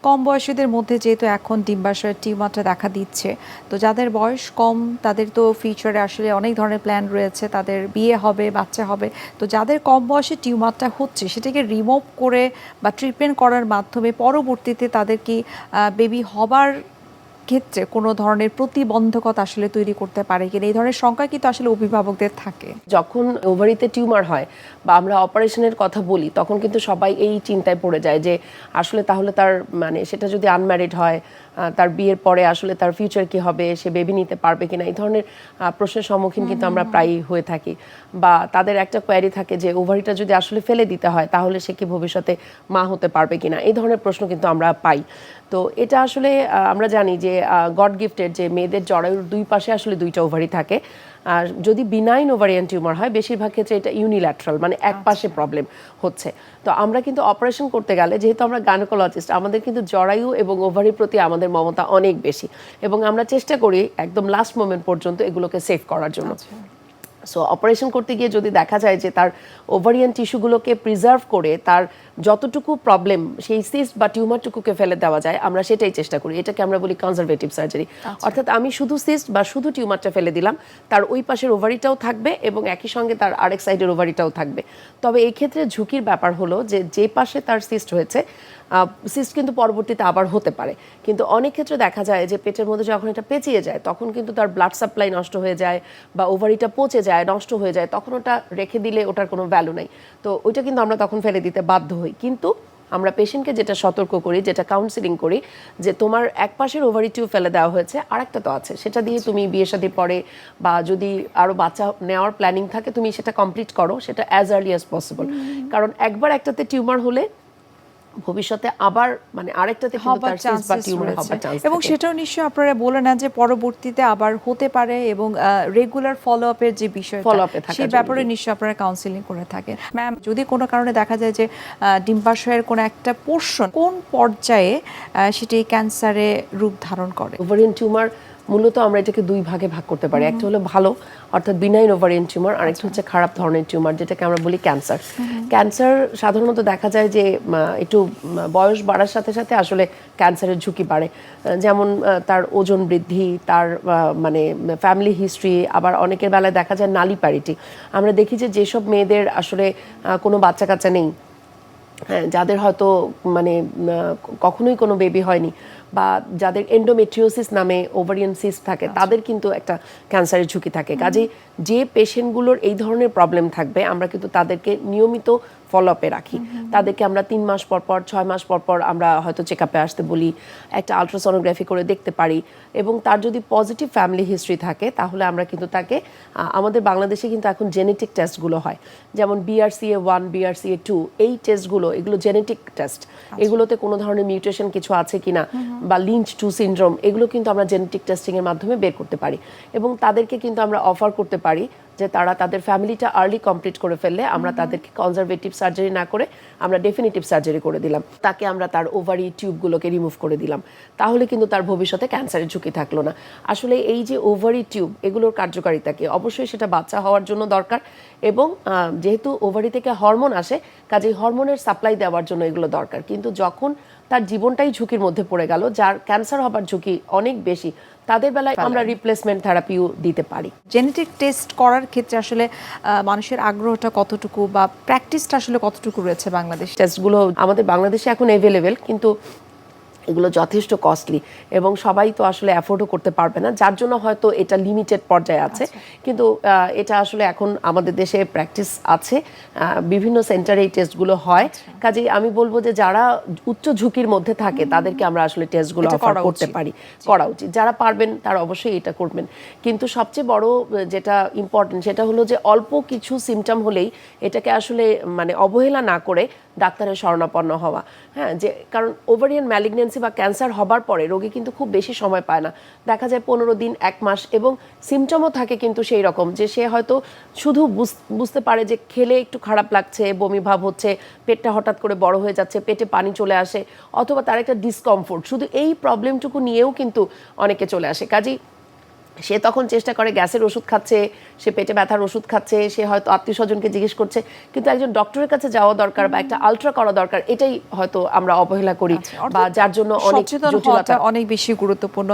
কম বয়সীদের মধ্যে যেহেতু এখন ডিম্বাশয়ের টিউমারটা দেখা দিচ্ছে, তো যাদের বয়স কম তাদের তো ফিউচারে আসলে অনেক ধরনের প্ল্যান রয়েছে, তাদের বিয়ে হবে, বাচ্চা হবে। তো যাদের কম বয়সে টিউমারটা হচ্ছে সেটাকে রিমুভ করে বা ট্রিটমেন্ট করার মাধ্যমে পরবর্তীতে তাদের কি বেবি হবার ক্ষেত্রে কোনো ধরনের প্রতিবন্ধকতা আসলে তৈরি করতে পারে কিনা, এই ধরনের শঙ্কা কিন্তু আসলে অভিভাবকদের থাকে। যখন ওভারিতে টিউমার হয় বা আমরা অপারেশনের কথা বলি তখন কিন্তু সবাই এই চিন্তায় পড়ে যায় যে আসলে তাহলে তার মানে সেটা যদি আনম্যারিড হয়, তার বিয়ের পরে আসলে তার ফিউচার কি হবে, সে বেবি নিতে পারবে কিনা, এই ধরনের প্রশ্নের সম্মুখীন কিন্তু আমরা প্রায়ই হয়ে থাকি। বা তাদের একটা কোয়ারি থাকে যে ওভারিটা যদি আসলে ফেলে দিতে হয় তাহলে সে কি ভবিষ্যতে মা হতে পারবে কিনা, এই ধরনের প্রশ্ন কিন্তু আমরা পাই। তো এটা আসলে আমরা জানি যে গড গিফটেড যে মেয়েদের জরায়ুর দুই পাশে আসলে দুইটা ওভারি থাকে। আর যদি বিনাইন ওভারিয়ান টিউমার হয় বেশিরভাগ ক্ষেত্রে এটা ইউনিল্যাটারাল, মানে এক পাশে প্রবলেম হচ্ছে। তো আমরা কিন্তু অপারেশন করতে গেলে, যেহেতু আমরা গাইনোকোলজিস্ট, আমাদের কিন্তু জরায়ু এবং ওভারির প্রতি আমাদের মমতা অনেক বেশি এবং আমরা চেষ্টা করি একদম লাস্ট মোমেন্ট পর্যন্ত এগুলোকে সেভ করার জন্য। সো অপারেশন করতে গিয়ে যদি দেখা যায় যে তার ওভারিয়ান টিস্যুগুলোকে প্রিজার্ভ করে তার যতটুকু প্রবলেম সেই সিস্ট বা টিউমারটুকুকে ফেলে দেওয়া যায়, আমরা সেটাই চেষ্টা করি। এটাকে আমরা বলি কনজারভেটিভ সার্জারি। অর্থাৎ আমি শুধু সিস্ট বা শুধু টিউমারটা ফেলে দিলাম, তার ওই পাশের ওভারিটাও থাকবে এবং একই সঙ্গে তার আরেক সাইডের ওভারিটাও থাকবে। তবে এই ক্ষেত্রে ঝুঁকির ব্যাপার হলো যে পাশে তার সিস্ট হয়েছে, সিস্ট কিন্তু পরবর্তীতে আবার হতে পারে। কিন্তু অনেক ক্ষেত্রে দেখা যায় যে পেটের মধ্যে যখন এটা পেঁচিয়ে যায় তখন কিন্তু তার ব্লাড সাপ্লাই নষ্ট হয়ে যায় বা ওভারিটা পচে যায়, নষ্ট হয়ে যায়, তখন ওটা রেখে দিলে ওটার কোনো ভ্যালু নেই। তো ওইটা কিন্তু আমরা তখন ফেলে দিতে বাধ্য হই। কিন্তু আমরা পেশেন্টকে যেটা সতর্ক করি, যেটা কাউন্সিলিং করি, যে তোমার এক পাশের ওভারি টিউব ফেলে দেওয়া হয়েছে, আরেকটা তো আছে, সেটা দিয়ে তুমি বিয়ে শাদী পরে বা যদি আরও বাচ্চা নেওয়ার প্ল্যানিং থাকে তুমি সেটা কমপ্লিট করো, সেটা অ্যাজ আর্লি অ্যাজ পসিবল। কারণ একবার একটাতে টিউমার হলে ভবিষ্যতে আবার মানে আরেকটাতে হবার চান্স রয়েছে এবং সেটাও নিশ্চয়ই আপনারা বলে না যে পরবর্তীতে আবার হতে পারে এবং রেগুলার ফলো আপের যে বিষয়টা সেই ব্যাপারে নিশ্চয়ই আপনারা কাউন্সিলিং করে থাকেন। ম্যাম, যদি কোনো কারণে দেখা যায় যে ডিম্বাশয়ের কোনো একটা পোর্শন কোন পর্যায়ে সেটি ক্যান্সারে রূপ ধারণ করে? ওভারিয়ান টিউমার মূলত আমরা এটাকে দুই ভাগে ভাগ করতে পারি। একটা হলো ভালো অর্থাৎ বিনাইন ওভারিয়ান টিউমার, আরেকটা হচ্ছে খারাপ ধরনের টিউমার যেটাকে আমরা বলি ক্যান্সার। ক্যান্সার সাধারণত দেখা যায় যে একটু বয়স বাড়ার সাথে সাথে আসলে ক্যান্সারের ঝুঁকি বাড়ে। যেমন তার ওজন বৃদ্ধি, তার মানে ফ্যামিলি হিস্ট্রি, আবার অনেকের বেলায় দেখা যায় নালী প্যারিটি। আমরা দেখি যে যেসব মেয়েদের আসলে কোনো বাচ্চা কাচ্চা নেই, হ্যাঁ, যাদের হয়তো মানে কখনোই কোনো বেবি হয়নি বা যাদের এন্ডোমেট্রিওসিস নামে ওভারিয়ান সিস্ট থাকে, তাদের কিন্তু একটা ক্যান্সারের ঝুঁকি থাকে। কাজেই যে পেশেন্টগুলোর এই ধরনের প্রবলেম থাকবে আমরা কিন্তু তাদেরকে নিয়মিত ফলো আপে রাখি। তাদেরকে আমরা 3 মাস পর পর 6 মাস পর পর আমরা হয়তো চেক আপে আসতে বলি, একটা আলট্রাসোনোগ্রাফি করে দেখতে পারি এবং তার যদি পজিটিভ ফ্যামিলি হিস্ট্রি থাকে তাহলে আমরা কিন্তু তাকে আমাদের বাংলাদেশে কিন্তু এখন জেনেটিক টেস্টগুলো হয়, যেমন BRCA1 BRCA2, এই টেস্টগুলো এগুলো জেনেটিক টেস্ট। এগুলোতে কোনো ধরনের মিউটেশন কিছু আছে কিনা বা লিঞ্চ 2 সিনড্রোম, এগুলো কিন্তু আমরা জেনেটিক টেস্টিংয়ের মাধ্যমে বের করতে পারি এবং তাদেরকে কিন্তু আমরা অফার করতে পারি যে তারা তাদের ফ্যামিলিটা আর্লি কমপ্লিট করে ফেললে আমরা তাদেরকে কনজারভেটিভ সার্জারি না করে আমরা ডেফিনিটিভ সার্জারি করে দিলাম, তাকে আমরা তার ওভারি টিউবগুলোকে রিমুভ করে দিলাম, তাহলে কিন্তু তার ভবিষ্যতে ক্যান্সারের ঝুঁকি থাকলো না। আসলে এই যে ওভারি টিউব এগুলোর কার্যকারিতাকে অবশ্যই সেটা বাচ্চা হওয়ার জন্য দরকার এবং যেহেতু ওভারি থেকে হরমোন আসে কাজেই হরমোনের সাপ্লাই দেওয়ার জন্য এগুলো দরকার। কিন্তু যখন তার জীবনটাই ঝুঁকির মধ্যে পড়ে গেল, যার ক্যান্সার হবার ঝুঁকি অনেক বেশি, তাদের বেলায় আমরা রিপ্লেসমেন্ট থেরাপিও দিতে পারি। জেনেটিক টেস্ট করার ক্ষেত্রে আসলে মানুষের আগ্রহটা কতটুকু বা প্র্যাকটিসটা আসলে কতটুকু রয়েছে বাংলাদেশে? টেস্টগুলো আমাদের বাংলাদেশে এখন অ্যাভেলেবেল, কিন্তু এগুলো যথেষ্ট কস্টলি এবং সবাই তো আসলে অ্যাফোর্ডও করতে পারবে না, যার জন্য হয়তো এটা লিমিটেড পর্যায়ে আছে। কিন্তু এটা আসলে এখন আমাদের দেশে প্র্যাকটিস আছে, বিভিন্ন সেন্টারে এই টেস্টগুলো হয়। কাজেই আমি বলবো যে যারা উচ্চ ঝুঁকির মধ্যে থাকে তাদেরকে আমরা আসলে টেস্টগুলো অফার করতে পারি, করা উচিত। যারা পারবেন তারা অবশ্যই এটা করবেন। কিন্তু সবচেয়ে বড় যেটা ইম্পর্টেন্ট সেটা হলো যে অল্প কিছু সিমটম হলেই এটাকে আসলে মানে অবহেলা না করে ডাক্তারের শরণাপন্ন হওয়া। হ্যাঁ, যে কারণ ওভারিয়ান ম্যালিগন্যান্সি বা ক্যান্সার হবার পরে রোগী কিন্তু খুব বেশি সময় পায় না, দেখা যায় 15 দিন 1 মাস, এবং সিমটমও থাকে কিন্তু সেই রকম যে সে হয়তো শুধু বুঝতে পারে যে খেলে একটু খারাপ লাগছে, বমি ভাব হচ্ছে, পেটটা হঠাৎ করে বড় হয়ে যাচ্ছে, পেটে পানি চলে আসে, অথবা তার একটা ডিসকমফোর্ট, শুধু এই প্রবলেমটুকু নিয়েও কিন্তু অনেকে চলে আসে। কাজেই সে তখন চেষ্টা করে, গ্যাসের ওষুধ খাচ্ছে, সে পেটে ব্যথার ওষুধ খাচ্ছে, সে হয়তো আত্মীয় স্বজনকে জিজ্ঞেস করছে, কিন্তু একজন ডক্টরের কাছে যাওয়া দরকার বা একটা আলট্রা করা দরকার, এটাই হয়তো আমরা অবহেলা করি বা যার জন্য অনেক সচেতন জটিলতা। হওয়াটা অনেক বেশি গুরুত্বপূর্ণ।